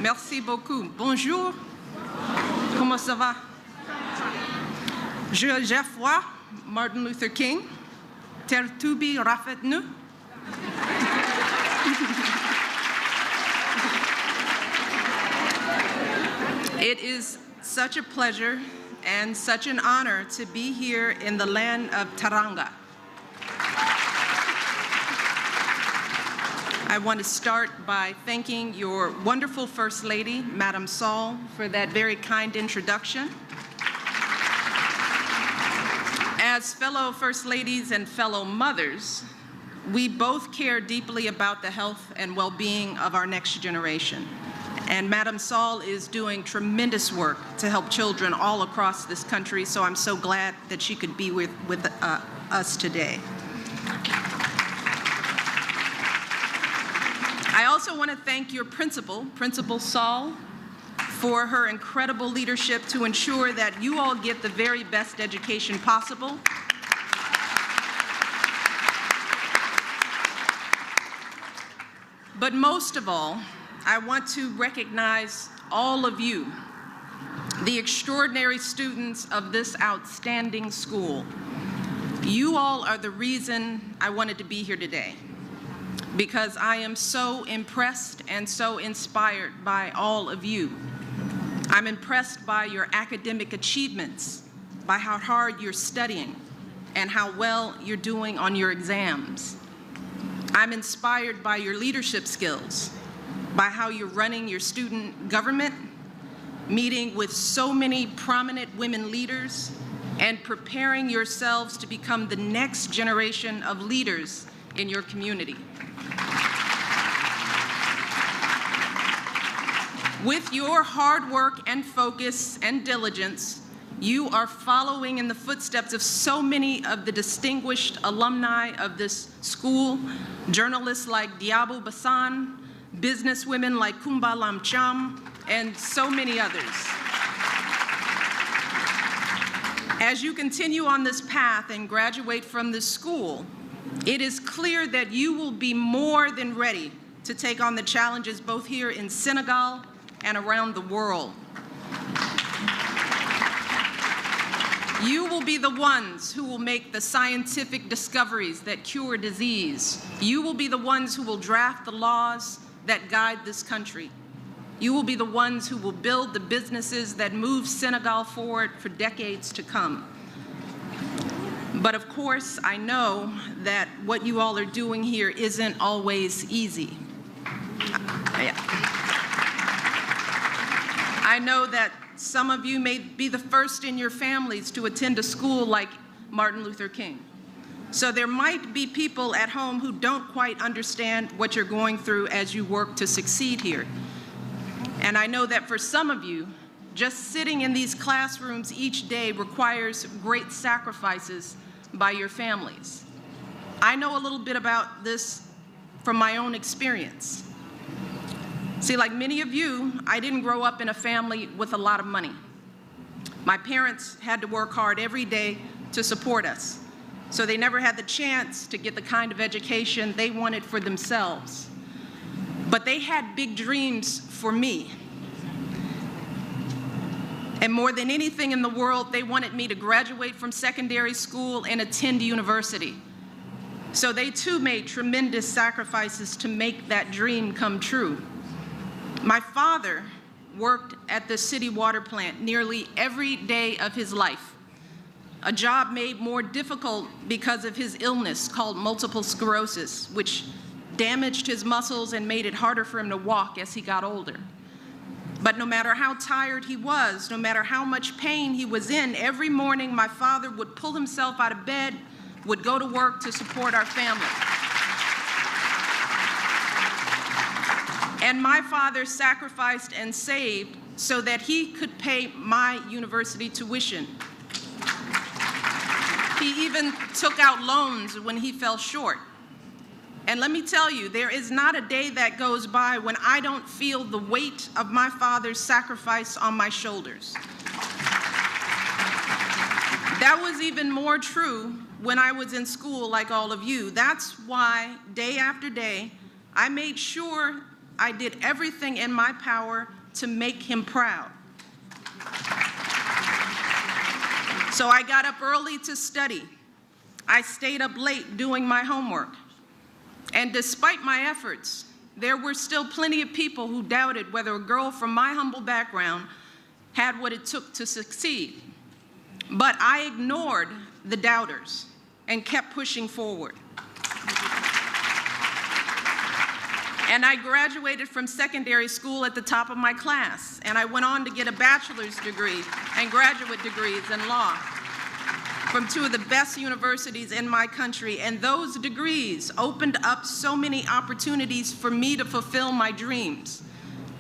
Merci beaucoup. Bonjour. Comment ça va? Jeff Wa, Martin Luther King. Tertubi Rafet Nu. It is such a pleasure and such an honor to be here in the land of Teranga. I want to start by thanking your wonderful First Lady, Madam Saul, for that very kind introduction. As fellow First Ladies and fellow mothers, we both care deeply about the health and well-being of our next generation. And Madam Saul is doing tremendous work to help children all across this country, so I'm so glad that she could be with us today. I also want to thank your principal, Principal Saul, for her incredible leadership to ensure that you all get the very best education possible. But most of all, I want to recognize all of you, the extraordinary students of this outstanding school. You all are the reason I wanted to be here today, because I am so impressed and so inspired by all of you. I'm impressed by your academic achievements, by how hard you're studying, and how well you're doing on your exams. I'm inspired by your leadership skills, by how you're running your student government, meeting with so many prominent women leaders, and preparing yourselves to become the next generation of leaders in your community. With your hard work and focus and diligence, you are following in the footsteps of so many of the distinguished alumni of this school, journalists like Diabo Basan, businesswomen like Kumba Lam Cham, and so many others. As you continue on this path and graduate from this school, it is clear that you will be more than ready to take on the challenges both here in Senegal and around the world. You will be the ones who will make the scientific discoveries that cure disease. You will be the ones who will draft the laws that guide this country. You will be the ones who will build the businesses that move Senegal forward for decades to come. But of course, I know that what you all are doing here isn't always easy. I know that some of you may be the first in your families to attend a school like Martin Luther King. So there might be people at home who don't quite understand what you're going through as you work to succeed here. And I know that for some of you, just sitting in these classrooms each day requires great sacrifices by your families. I know a little bit about this from my own experience. See, like many of you, I didn't grow up in a family with a lot of money. My parents had to work hard every day to support us, so they never had the chance to get the kind of education they wanted for themselves. But they had big dreams for me. And more than anything in the world, they wanted me to graduate from secondary school and attend university. So they too made tremendous sacrifices to make that dream come true. My father worked at the city water plant nearly every day of his life, a job made more difficult because of his illness called multiple sclerosis, which damaged his muscles and made it harder for him to walk as he got older. But no matter how tired he was, no matter how much pain he was in, every morning my father would pull himself out of bed, would go to work to support our family. And my father sacrificed and saved so that he could pay my university tuition. He even took out loans when he fell short. And let me tell you, there is not a day that goes by when I don't feel the weight of my father's sacrifice on my shoulders. That was even more true when I was in school like all of you. That's why day after day, I made sure I did everything in my power to make him proud. So I got up early to study. I stayed up late doing my homework. And despite my efforts, there were still plenty of people who doubted whether a girl from my humble background had what it took to succeed. But I ignored the doubters and kept pushing forward. And I graduated from secondary school at the top of my class, and I went on to get a bachelor's degree and graduate degrees in law from two of the best universities in my country, and those degrees opened up so many opportunities for me to fulfill my dreams.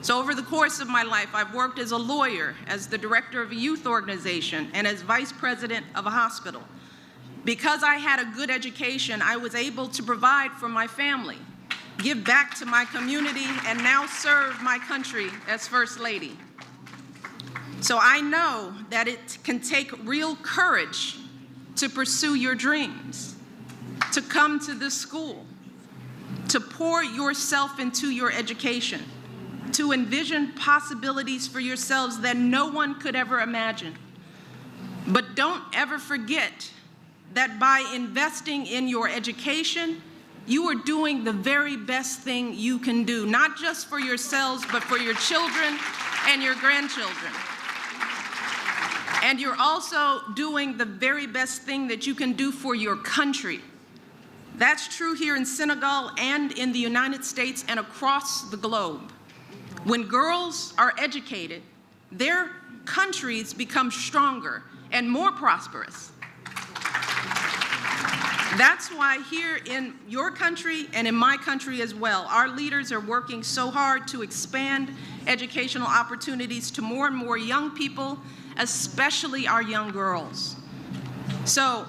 So over the course of my life, I've worked as a lawyer, as the director of a youth organization, and as vice president of a hospital. Because I had a good education, I was able to provide for my family, give back to my community, and now serve my country as First Lady. So I know that it can take real courage to pursue your dreams, to come to this school, to pour yourself into your education, to envision possibilities for yourselves that no one could ever imagine. But don't ever forget that by investing in your education, you are doing the very best thing you can do, not just for yourselves, but for your children and your grandchildren. And you're also doing the very best thing that you can do for your country. That's true here in Senegal and in the United States and across the globe. When girls are educated, their countries become stronger and more prosperous. That's why here in your country and in my country as well, our leaders are working so hard to expand educational opportunities to more and more young people, especially our young girls. So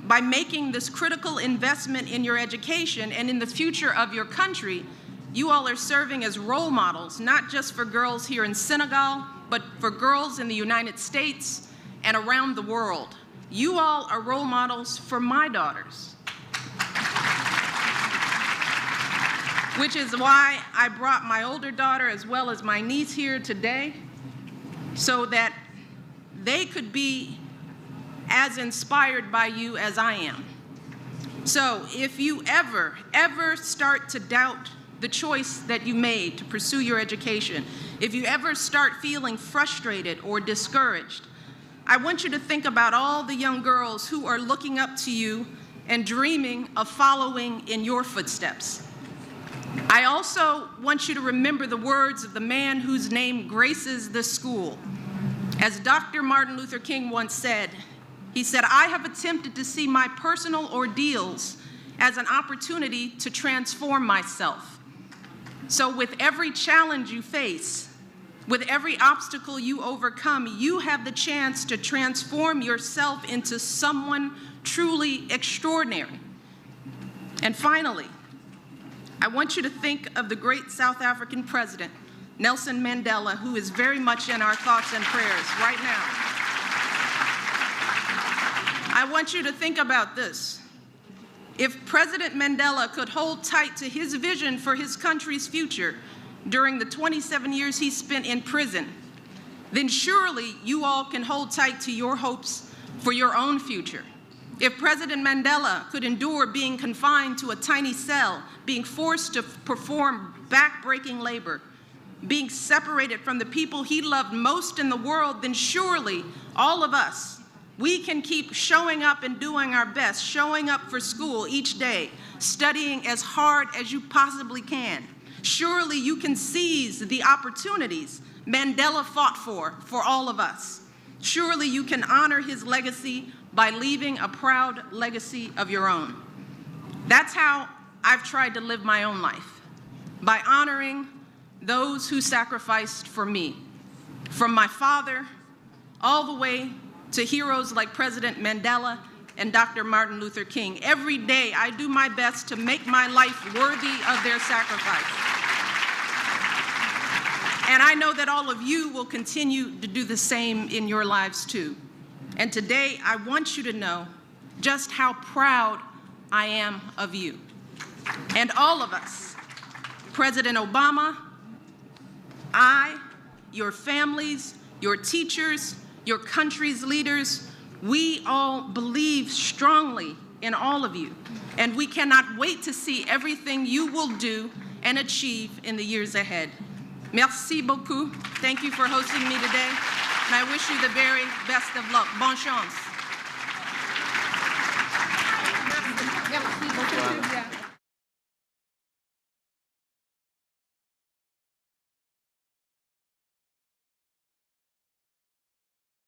by making this critical investment in your education and in the future of your country, you all are serving as role models, not just for girls here in Senegal, but for girls in the United States and around the world. You all are role models for my daughters, which is why I brought my older daughter as well as my niece here today, so that they could be as inspired by you as I am. So if you ever start to doubt the choice that you made to pursue your education, if you ever start feeling frustrated or discouraged, I want you to think about all the young girls who are looking up to you and dreaming of following in your footsteps. I also want you to remember the words of the man whose name graces this school. As Dr. Martin Luther King once said, he said, "I have attempted to see my personal ordeals as an opportunity to transform myself." So with every challenge you face, with every obstacle you overcome, you have the chance to transform yourself into someone truly extraordinary. And finally, I want you to think of the great South African president, Nelson Mandela, who is very much in our thoughts and prayers right now. I want you to think about this. If President Mandela could hold tight to his vision for his country's future during the 27 years he spent in prison, then surely you all can hold tight to your hopes for your own future. If President Mandela could endure being confined to a tiny cell, being forced to perform back-breaking labor, being separated from the people he loved most in the world, then surely all of us, we can keep showing up and doing our best, showing up for school each day, studying as hard as you possibly can. Surely you can seize the opportunities Mandela fought for all of us. Surely you can honor his legacy by leaving a proud legacy of your own. That's how I've tried to live my own life, by honoring those who sacrificed for me, from my father all the way to heroes like President Mandela and Dr. Martin Luther King. Every day I do my best to make my life worthy of their sacrifice. And I know that all of you will continue to do the same in your lives too. And today I want you to know just how proud I am of you. And all of us, President Obama, I, your families, your teachers, your country's leaders, we all believe strongly in all of you, and we cannot wait to see everything you will do and achieve in the years ahead. Merci beaucoup. Thank you for hosting me today, and I wish you the very best of luck. Bonne chance.